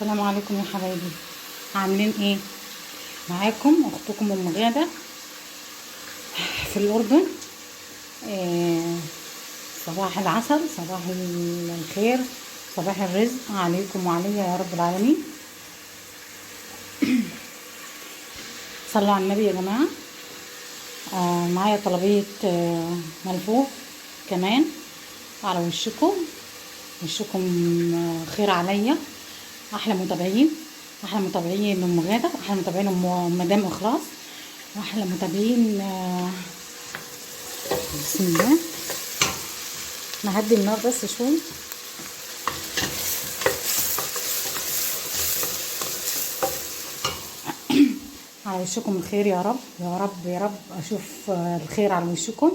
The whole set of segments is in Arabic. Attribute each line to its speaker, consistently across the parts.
Speaker 1: السلام عليكم يا حبايبي، عاملين ايه؟ معاكم اختكم ام غاده في الاردن. إيه، صباح العسل، صباح الخير، صباح الرزق عليكم وعليا يا رب العالمين. صلوا على النبي يا جماعه. معايا طلبيه ملفوف كمان على وشكم. وشكم خير عليا. احلى متابعين، احلى متابعين ام غاده، احلى متابعين مدام اخلاص، واحلى متابعين. بسم الله. نهدي النار بس شوي. على وشكم الخير يا رب يا رب يا رب. اشوف الخير على وشكم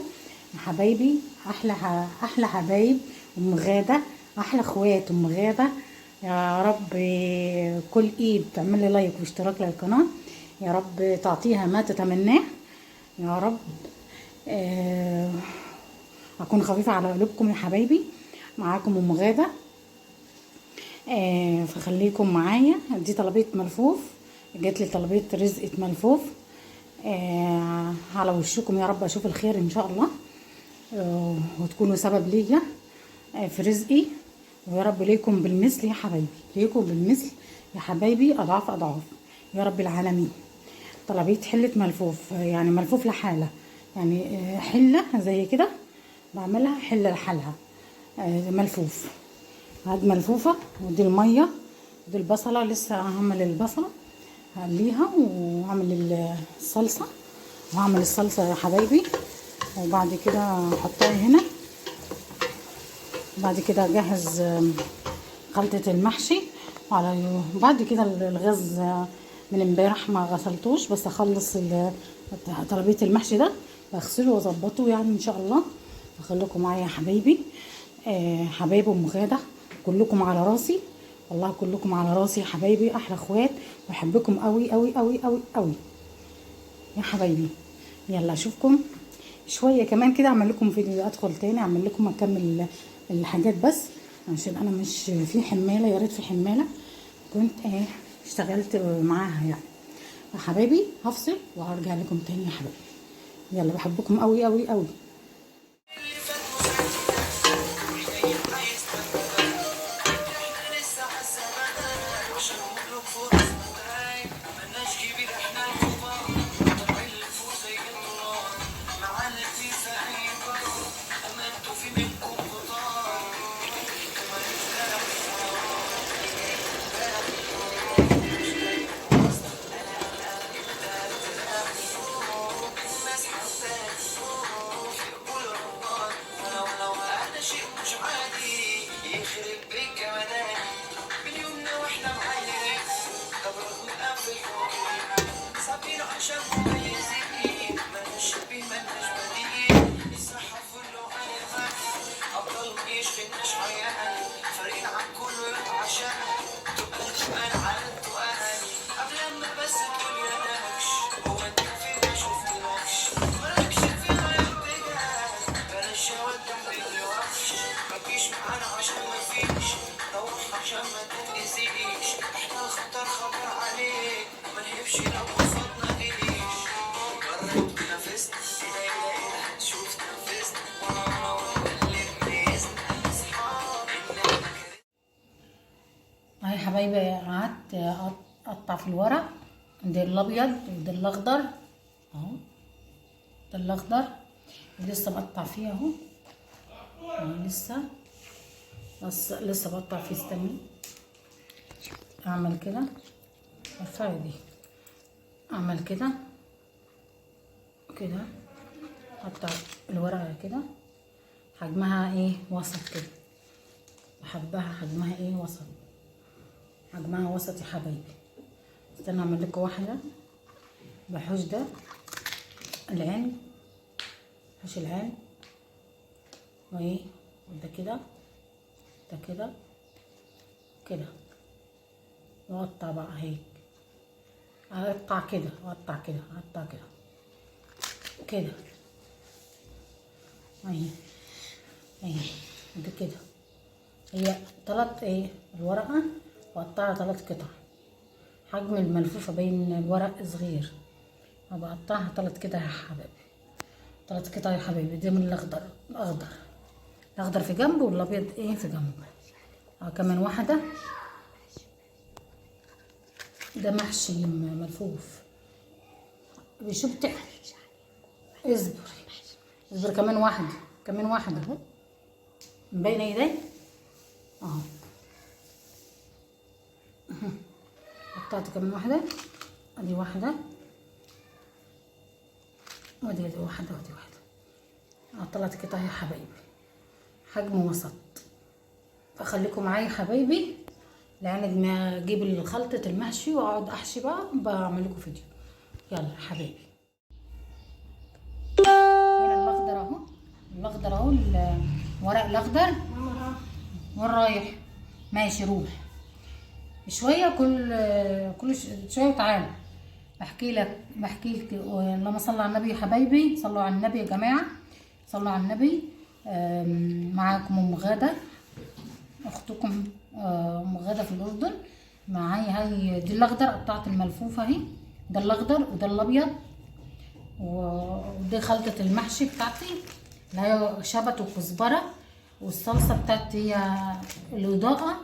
Speaker 1: يا حبايبي. احلى حبايب ام غاده، احلى اخوات ام غاده. يا رب كل ايد تعمل لي لايك واشتراك للقناه، يا رب تعطيها ما تتمناه يا رب. اكون خفيفه على قلوبكم يا حبايبي. معاكم ام غاده. فخليكم معايا. دي طلبيه ملفوف، جات لي طلبيه رزقه ملفوف. على وشكم يا رب. اشوف الخير ان شاء الله، وتكونوا سبب ليا في رزقي. ويا رب ليكم بالمثل يا حبايبي، ليكم بالمثل يا حبايبي، اضعاف اضعاف يا رب العالمين. طلبيه حله ملفوف، يعني ملفوف لحاله، يعني حله زي كده بعملها حله لحالها. ملفوف. هاد ملفوفه، ودي الميه، ودي البصله. لسه هعمل البصله، هقليها واعمل الصلصه. وهعمل الصلصه يا حبايبي، وبعد كده احطها هنا. بعد كده اجهز خلطه المحشي. بعد كده الغاز من امبارح ما غسلتوش، بس اخلص طلبيه المحشي ده بغسله واظبطه يعني ان شاء الله. اخليكم معايا يا حبايبي. حبايب ام غاده كلكم على راسي، والله كلكم على راسي يا حبايبي. احلى اخوات، بحبكم قوي قوي قوي قوي قوي يا حبايبي. يلا اشوفكم شويه كمان كده، اعمل لكم فيديو، ادخل تاني اعمل لكم اكمل الحاجات، بس عشان انا مش في حماله. يا ريت في حماله كنت اشتغلت معاها يعني يا حبايبي. هفصل وهرجع لكم تاني يا حبايبي. يلا بحبكم قوي قوي قوي. هاي حبايبي، قعدت اقطع في الورق. ده الابيض وده الاخضر اهو. ده الاخضر لسه بقطع فيه اهو. لسه، بس لسه بقطع فيه. استني اعمل كده. ارفعي دي. اعمل كده كده. اقطع الورقه كده، حجمها ايه وسط كده. بحبها حجمها ايه وسط، حجمها وسط يا حبايبي. استنى اعمل لكم واحده بحوش ده العين، حوش العين وايه، ده كده، ده كده كده. واقطع بقى هيك، اقطع كده واقطع كده، اقطع كده كده اهي اهي. ده كده هي طلعت ايه الورقه بقطعها 3 قطع. حجم الملفوفه بين الورق صغير، بقطعها 3 قطع يا حبايبي. 3 قطع يا حبايبي. دي من الاخضر في جنب والابيض ايه في جنب. كمان واحده. ده محشي ملفوف. شو بتحكي؟ اصبر كمان واحده اهو. مبينه ايدي اهو. قطعت كمان واحده. ادي واحده ودي واحده ودي واحده. 3 قطع يا حبايبي، حجم وسط. فخليكم معايا يا حبايبي لعند ما اجيب خلطه المحشي واقعد احشي بقى بعمل لكم فيديو. يلا يا حبايبي. هنا الاخضر اهو، الورق الاخضر. وين رايح؟ ماشي روح شويه. كل شويه وتعالى. بحكي لك اللهم صل على النبي يا حبايبي. صلوا على النبي يا جماعه، صلوا على النبي. معاكم ام غاده، اختكم ام غاده في الاردن. معايا هاي دي الاخضر، قطعت الملفوفه اهي. ده الاخضر وده الابيض، ودي خلطه المحشي بتاعتي اللي هي شبت وكزبره. والصلصه بتاعتي هي الاضاءه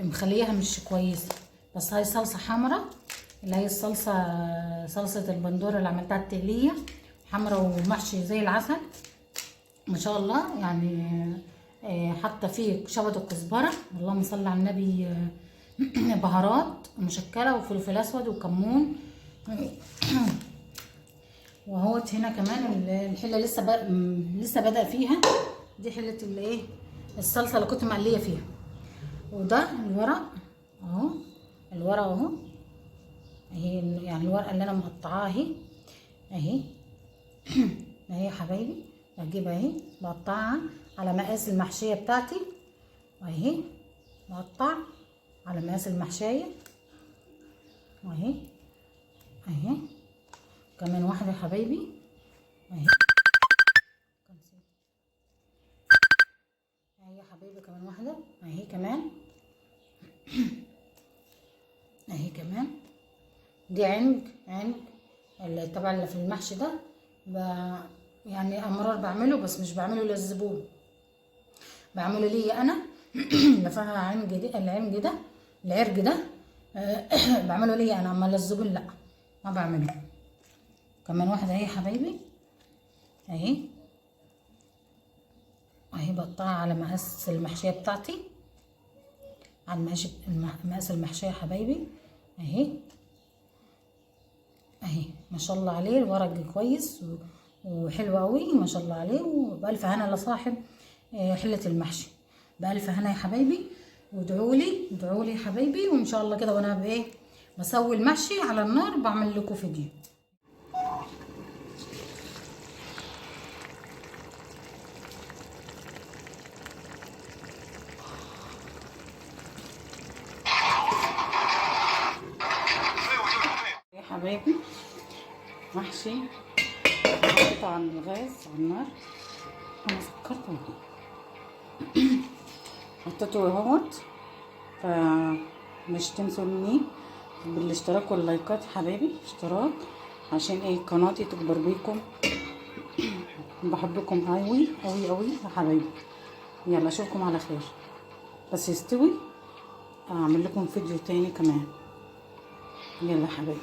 Speaker 1: مخليها مش كويسه، بس هاي صلصه حمراء اللي هي صلصه البندوره اللي عملتها التقليه، حمراء ومحشي زي العسل ما شاء الله. يعني حتى فيه شبت وكزبره، اللهم صل على النبي. بهارات مشكله وفلفل اسود وكمون. وهوت هنا كمان الحله لسه بدأ فيها. دي حله الايه الصلصه اللي كنت مقليه فيها. وده الورق اهو، اهي يعني الورقه اللي انا مقطعاها اهي اهي يا حبايبي. بجيبها اهي بقطعها على مقاس المحشيه بتاعتي اهي. بقطع على مقاس المحشيه اهي كمان واحده يا حبايبي اهي يا حبايبي. كمان واحده اهي كمان اهي كمان. دي عنج اللي طبعا اللي في المحشي ده يعني امرار بعمله، بس مش بعمله للزبون، بعمله لي انا. لفها عنج دي العرج ده بعمله لي انا، اما للزبون لا ما بعمله. كمان واحده اهي يا حبايبي اهي بقطعها على مقاس المحشيه بتاعتي، على مقاس المحشيه يا حبايبي اهي ما شاء الله عليه. الورق كويس وحلو قوي ما شاء الله عليه. وبألف هنا لصاحب حله المحشي، بألف هنا يا حبايبي. وادعوا لي يا حبايبي. وان شاء الله كده وانا بسوي المحشي على النار بعمل لكم فيديو. يا حبايبي محشي حطيته على الغاز على النار. انا سكرته حطيته اهوت. فمش تنسوني بالاشتراك واللايكات يا حبايبي. اشتراك عشان قناتي تكبر بيكم. بحبكم قوي قوي قوي يا حبايبي. يلا اشوفكم على خير، بس يستوي اعمل لكم فيديو تاني كمان. يلا يا حبايبي.